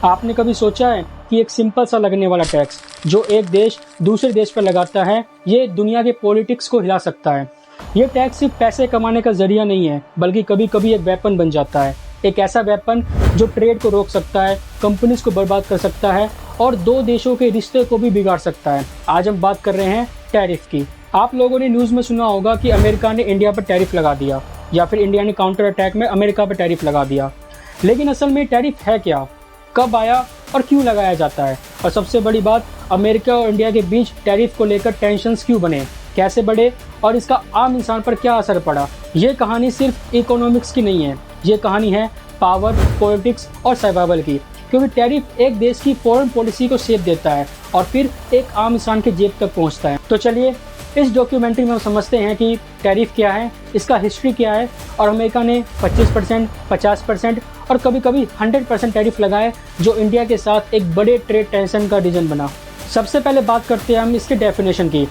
आपने कभी सोचा है कि एक सिंपल सा लगने वाला टैक्स जो एक देश दूसरे देश पर लगाता है, ये दुनिया के पॉलिटिक्स को हिला सकता है। ये टैक्स सिर्फ पैसे कमाने का जरिया नहीं है, बल्कि कभी कभी एक वेपन बन जाता है। एक ऐसा वेपन जो ट्रेड को रोक सकता है, कंपनीज को बर्बाद कर सकता है और दो देशों के रिश्ते को भी बिगाड़ सकता है। आज हम बात कर रहे हैं टैरिफ की। आप लोगों ने न्यूज़ में सुना होगा कि अमेरिका ने इंडिया पर टैरिफ लगा दिया, या फिर इंडिया ने काउंटर अटैक में अमेरिका पर टैरिफ लगा दिया। लेकिन असल में टैरिफ है क्या, कब आया और क्यों लगाया जाता है? और सबसे बड़ी बात, अमेरिका और इंडिया के बीच टैरिफ को लेकर टेंशन्स क्यों बने, कैसे बढ़े और इसका आम इंसान पर क्या असर पड़ा? ये कहानी सिर्फ इकोनॉमिक्स की नहीं है, ये कहानी है पावर, पॉलिटिक्स और सर्वाइवल की। क्योंकि टैरिफ एक देश की फॉरेन पॉलिसी को शेप देता है और फिर एक आम इंसान के जेब तक पहुंचता है। तो चलिए इस डॉक्यूमेंट्री में हम समझते हैं कि टैरिफ क्या है, इसका हिस्ट्री क्या है और अमेरिका ने 25%, 50% और कभी कभी 100% टैरिफ लगाए, जो इंडिया के साथ एक बड़े ट्रेड टेंशन का रीजन बना। सबसे पहले बात करते हैं हम इसके डेफिनेशन की।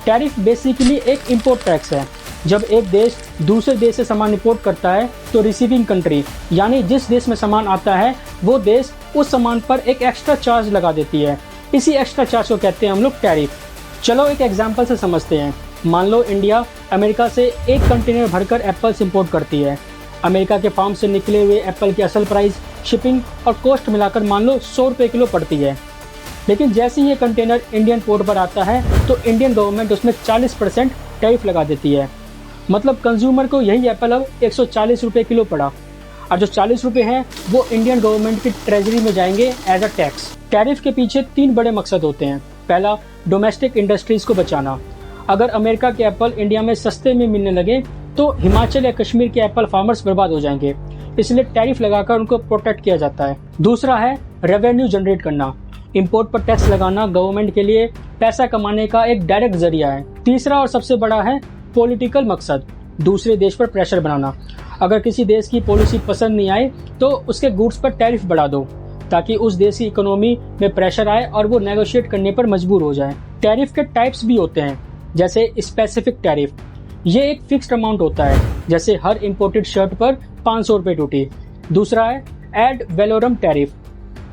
टैरिफ बेसिकली एक इम्पोर्ट टैक्स है। जब एक देश दूसरे देश से सामान इंपोर्ट करता है तो रिसीविंग कंट्री, यानी जिस देश में सामान आता है, वो देश उस सामान पर एक एक्स्ट्रा चार्ज लगा देती है। इसी एक्स्ट्रा चार्ज को कहते हैं हम लोग टैरिफ। चलो एक एग्जांपल से समझते हैं। मान लो इंडिया अमेरिका से एक कंटेनर भरकर एप्पल्स इंपोर्ट करती है। अमेरिका के फार्म से निकले हुए एप्पल की असल प्राइस, शिपिंग और कॉस्ट मिलाकर मान लो 100 रुपये किलो पड़ती है। लेकिन जैसे ही ये कंटेनर इंडियन पोर्ट पर आता है तो इंडियन गवर्नमेंट उसमें 40% टैरिफ लगा देती है। मतलब कंज्यूमर को यही एप्पल अब 140 रुपये किलो पड़ा, और जो 40 रुपये हैं वो इंडियन गवर्नमेंट की ट्रेजरी में जाएंगे एज अ टैक्स। टैरिफ के पीछे 3 बड़े मकसद होते हैं। पहला, डोमेस्टिक इंडस्ट्रीज को बचाना। अगर अमेरिका के एप्पल इंडिया में सस्ते में मिलने लगे तो हिमाचल या कश्मीर के एप्पल फार्मर्स बर्बाद हो जाएंगे, इसलिए टैरिफ लगाकर उनको प्रोटेक्ट किया जाता है। दूसरा है रेवेन्यू जनरेट करना। इंपोर्ट पर टैक्स लगाना गवर्नमेंट के लिए पैसा कमाने का एक डायरेक्ट जरिया है। तीसरा और सबसे बड़ा है पॉलिटिकल मकसद, दूसरे देश पर प्रेशर बनाना। अगर किसी देश की पॉलिसी पसंद नहीं आए तो उसके गुड्स पर टैरिफ बढ़ा दो, ताकि उस देश की इकोनॉमी में प्रेशर आए और वो नेगोशिएट करने पर मजबूर हो जाए। टैरिफ के टाइप्स भी होते हैं, जैसे स्पेसिफिक टैरिफ। ये एक फिक्स्ड अमाउंट होता है, जैसे हर इंपोर्टेड शर्ट पर 500 रुपये ड्यूटी। दूसरा है एड वैलोरम टैरिफ।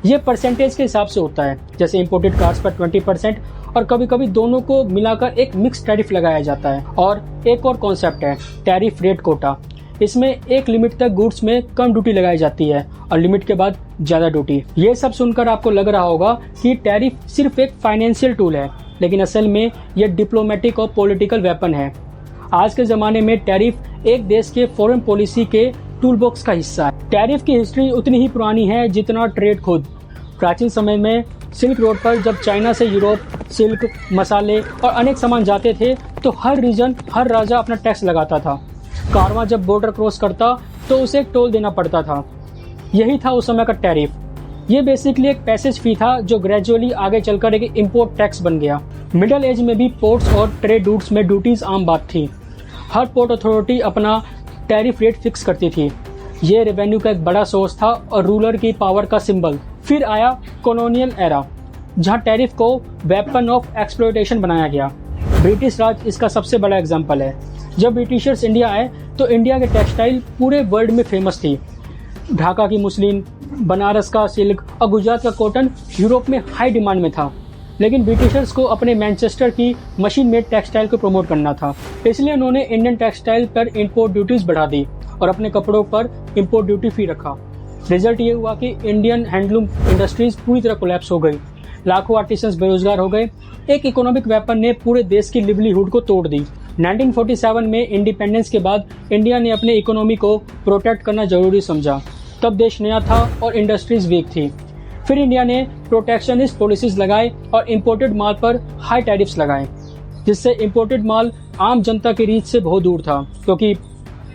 ये परसेंटेज के हिसाब से होता है, जैसे इंपोर्टेड कार्स पर 20% और कभी कभी दोनों को मिलाकर एक मिक्स टैरिफ लगाया जाता है। और एक और कॉन्सेप्ट है टैरिफ रेट कोटा। इसमें एक लिमिट तक गुड्स में कम ड्यूटी लगाई जाती है और लिमिट के बाद ज्यादा ड्यूटी। ये सब सुनकर आपको लग रहा होगा कि टैरिफ सिर्फ एक फाइनेंशियल टूल है, लेकिन असल में यह डिप्लोमेटिक और पॉलिटिकल वेपन है। आज के जमाने में टैरिफ एक देश के फॉरेन पॉलिसी के टूल बॉक्स का हिस्सा है। टैरिफ की हिस्ट्री उतनी ही पुरानी है जितना ट्रेड खुद। प्राचीन समय में सिल्क रोड पर जब चाइना से यूरोप सिल्क, मसाले और अनेक सामान जाते थे तो हर रीजन, हर राजा अपना टैक्स लगाता था। कारवां जब बॉर्डर क्रॉस करता तो उसे एक टोल देना पड़ता था। यही था उस समय का टैरिफ। ये बेसिकली एक पैसेज फी था जो ग्रेजुअली आगे चलकर एक इम्पोर्ट टैक्स बन गया। मिडल एज में भी पोर्ट्स और ट्रेड रूट्स में ड्यूटीज आम बात थी। हर पोर्ट अथॉरिटी अपना टैरिफ रेट फिक्स करती थी। ये रेवेन्यू का एक बड़ा सोर्स था और रूलर की पावर का सिंबल। फिर आया कॉलोनियल एरा, जहां टैरिफ को वेपन ऑफ एक्सप्लॉयटेशन बनाया गया। ब्रिटिश राज इसका सबसे बड़ा एग्जाम्पल है। जब ब्रिटिशर्स इंडिया आए तो इंडिया के टेक्सटाइल पूरे वर्ल्ड में फेमस थी। ढाका की मुस्लिन, बनारस का सिल्क और गुजरात का कॉटन यूरोप में हाई डिमांड में था। लेकिन ब्रिटिशर्स को अपने मैनचेस्टर की मशीन मेड टेक्सटाइल को प्रमोट करना था, इसलिए उन्होंने इंडियन टेक्सटाइल पर इंपोर्ट ड्यूटीज बढ़ा दी और अपने कपड़ों पर इंपोर्ट ड्यूटी फ्री रखा। रिजल्ट ये हुआ कि इंडियन हैंडलूम इंडस्ट्रीज पूरी तरह कोलैप्स हो गई। लाखों आर्टिसंस बेरोजगार हो गए। एक इकोनॉमिक वेपन ने पूरे देश की लिवलीहुड को तोड़ दी। 1947 में इंडिपेंडेंस के बाद इंडिया ने अपने इकोनॉमी को प्रोटेक्ट करना जरूरी समझा। तब देश नया था और इंडस्ट्रीज वीक थी। फिर इंडिया ने प्रोटेक्शनिस्ट पॉलिसीज लगाए और इंपोर्टेड माल पर हाई टैरिफ्स लगाए, जिससे इंपोर्टेड माल आम जनता की रीच से बहुत दूर था, क्योंकि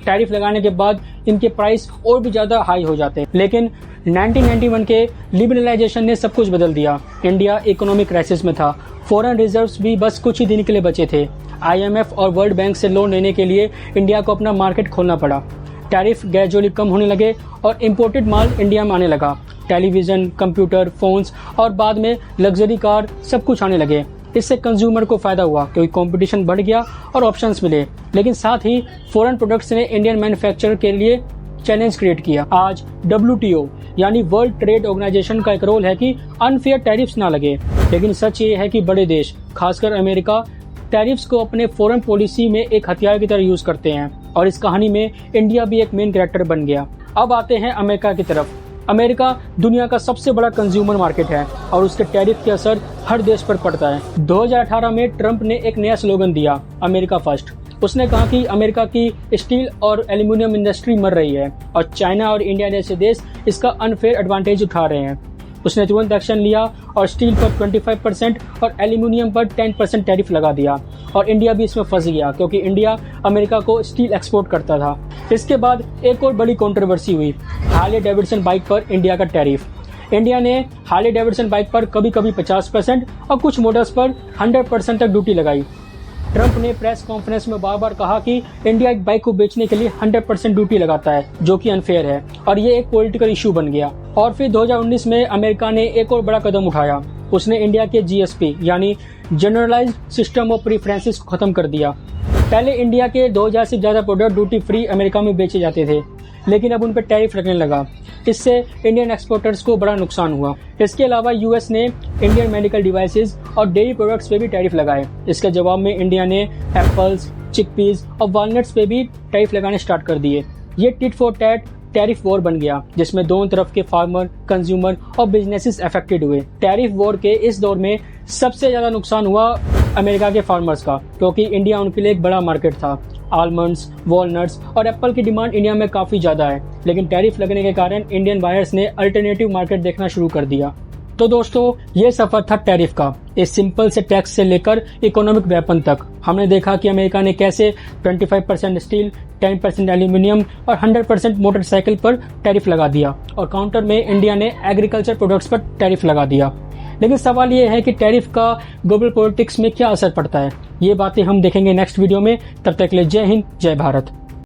टैरिफ लगाने के बाद इनके प्राइस और भी ज्यादा हाई हो जाते। लेकिन 1991 के लिबरलाइजेशन ने सब कुछ बदल दिया। इंडिया इकोनॉमिक क्राइसिस में था। फॉरेन रिजर्व्स भी बस कुछ ही दिन के लिए बचे थे। IMF और वर्ल्ड बैंक से लोन लेने के लिए इंडिया को अपना मार्केट खोलना पड़ा। टैरिफ ग्रेजुअली कम होने लगे और इंपोर्टेड माल इंडिया में आने लगा। टेलीविजन, कंप्यूटर, फोन्स और बाद में लग्जरी कार सब कुछ आने लगे। इससे कंज्यूमर को फायदा हुआ क्योंकि कंपटीशन बढ़ गया और ऑप्शंस मिले। लेकिन साथ ही फॉरेन प्रोडक्ट्स ने इंडियन मैन्युफैक्चरर के लिए चैलेंज क्रिएट किया। आज WTO यानी वर्ल्ड ट्रेड ऑर्गेनाइजेशन का एक रोल है कि अनफेयर टैरिफ्स ना लगे, लेकिन सच ये है कि बड़े देश खासकर अमेरिका टैरिफ्स को अपने फॉरेन पॉलिसी में एक हथियार की तरह यूज करते हैं और इस कहानी में इंडिया भी एक मेन कैरेक्टर बन गया। अब आते हैं अमेरिका की तरफ। अमेरिका दुनिया का सबसे बड़ा कंज्यूमर मार्केट है और उसके टैरिफ के असर हर देश पर पड़ता है। 2018 में ट्रंप ने एक नया स्लोगन दिया, अमेरिका फर्स्ट। उसने कहा कि अमेरिका की स्टील और एल्यूमिनियम इंडस्ट्री मर रही है और चाइना और इंडिया जैसे देश इसका अनफेयर एडवांटेज उठा रहे हैं। उसने तुरंत एक्शन लिया और स्टील पर 25% और एल्यूमिनियम पर 10% टैरिफ लगा दिया और इंडिया भी इसमें फंस गया क्योंकि इंडिया अमेरिका को स्टील एक्सपोर्ट करता था। इसके बाद एक और बड़ी कंट्रोवर्सी हुई, हार्ले डेविडसन बाइक पर इंडिया का टैरिफ। इंडिया ने हार्ले डेविडसन बाइक पर कभी कभी 50% और कुछ मॉडल्स पर 100% तक ड्यूटी लगाई। ट्रंप ने प्रेस कॉन्फ्रेंस में बार बार कहा कि इंडिया एक बाइक को बेचने के लिए 100% ड्यूटी लगाता है, जो कि अनफेयर है और ये एक पॉलिटिकल इशू बन गया। और फिर 2019 में अमेरिका ने एक और बड़ा कदम उठाया। उसने इंडिया के GSP यानी जनरलाइज्ड सिस्टम ऑफ प्रेफरेंसेस को खत्म कर दिया। पहले इंडिया के 2000 से ज्यादा प्रोडक्ट ड्यूटी फ्री अमेरिका में बेचे जाते थे, लेकिन अब उन पर टैरिफ लगने लगा। इससे इंडियन एक्सपोर्टर्स को बड़ा नुकसान हुआ। इसके अलावा US ने इंडियन मेडिकल डिवाइसेस और डेयरी प्रोडक्ट्स पे भी टैरिफ लगाए। इसके जवाब में इंडिया ने एप्पल्स, चिकपीस और वॉलनट्स पे भी टैरिफ लगाने स्टार्ट कर दिए। ये tit for tat tariff war बन गया, जिसमें दोनों तरफ के फार्मर, कंज्यूमर और बिजनेसेस अफेक्टेड हुए। टैरिफ वॉर के इस दौर में सबसे ज्यादा नुकसान हुआ अमेरिका के फार्मर्स का, क्योंकि इंडिया उनके लिए एक बड़ा मार्केट था। आलमंड्स, वॉलनट्स और एप्पल की डिमांड इंडिया में काफी ज्यादा है, लेकिन टैरिफ लगने के कारण इंडियन बायर्स ने अल्टरनेटिव मार्केट देखना शुरू कर दिया। तो दोस्तों, ये सफर था टैरिफ का, एक सिंपल से टैक्स से लेकर इकोनॉमिक वेपन तक। हमने देखा कि अमेरिका ने कैसे 25% स्टील, 10% एल्यूमिनियम और 100% मोटरसाइकिल पर टैरिफ लगा दिया और काउंटर में इंडिया ने एग्रीकल्चर प्रोडक्ट्स पर टैरिफ लगा दिया। लेकिन सवाल ये है कि टैरिफ का ग्लोबल पॉलिटिक्स में क्या असर पड़ता है। ये बातें हम देखेंगे नेक्स्ट वीडियो में। तब तक के लिए जय हिंद, जय भारत।